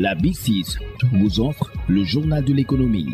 La B6 vous offre le journal de l'économie.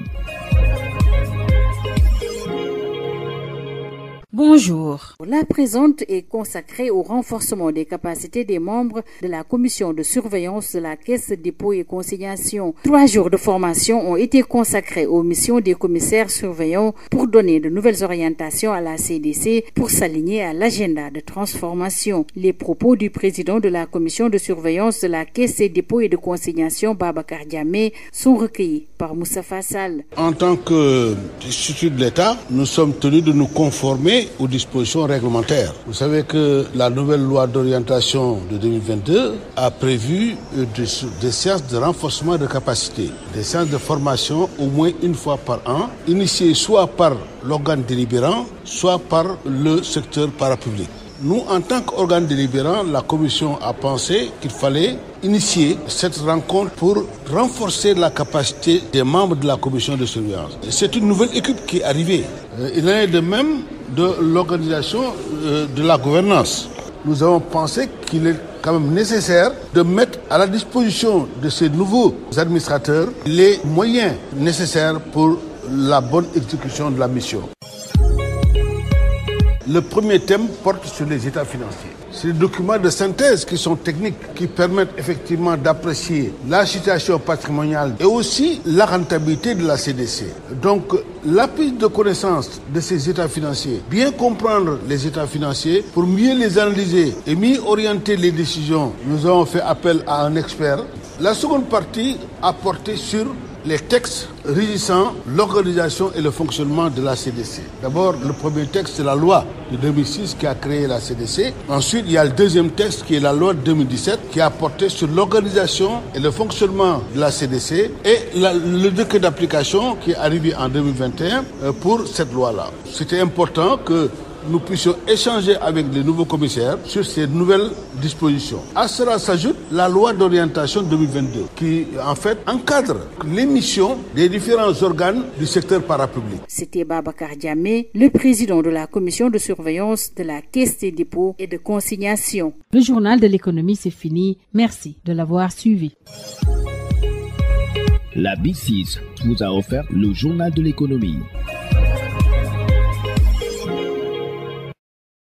Bonjour. La présente est consacrée au renforcement des capacités des membres de la commission de surveillance de la Caisse de dépôt et consignation. 3 jours de formation ont été consacrés aux missions des commissaires surveillants pour donner de nouvelles orientations à la CDC pour s'aligner à l'agenda de transformation. Les propos du président de la commission de surveillance de la Caisse de dépôt et de consignation, Babacar Diamé, sont recueillis par Moussa Fassal. En tant qu'institut de l'État, nous sommes tenus de nous conformer aux dispositions réglementaires. Vous savez que la nouvelle loi d'orientation de 2022 a prévu des séances de renforcement de capacité, des séances de formation au moins une fois par an, initiées soit par l'organe délibérant, soit par le secteur parapublic. Nous, en tant qu'organe délibérant, la commission a pensé qu'il fallait initier cette rencontre pour renforcer la capacité des membres de la commission de surveillance. C'est une nouvelle équipe qui est arrivée. Il en est de même de l'organisation de la gouvernance. Nous avons pensé qu'il est quand même nécessaire de mettre à la disposition de ces nouveaux administrateurs les moyens nécessaires pour la bonne exécution de la mission. Le premier thème porte sur les états financiers. C'est des documents de synthèse qui sont techniques, qui permettent effectivement d'apprécier la situation patrimoniale et aussi la rentabilité de la CDC. Donc, la prise de connaissance de ces états financiers, bien comprendre les états financiers pour mieux les analyser et mieux orienter les décisions. Nous avons fait appel à un expert. La seconde partie a porté sur les textes régissant l'organisation et le fonctionnement de la CDC. D'abord, le premier texte, c'est la loi de 2006 qui a créé la CDC. Ensuite, il y a le deuxième texte qui est la loi de 2017 qui a porté sur l'organisation et le fonctionnement de la CDC et le décret d'application qui est arrivé en 2021 pour cette loi-là. C'était important que nous puissions échanger avec les nouveaux commissaires sur ces nouvelles dispositions. À cela s'ajoute la loi d'orientation 2022 qui, en fait, encadre les missions des différents organes du secteur parapublic. C'était Babacar Diamé, le président de la commission de surveillance de la Caisse des dépôts et de consignation. Le journal de l'économie, c'est fini. Merci de l'avoir suivi. La B6 vous a offert le journal de l'économie.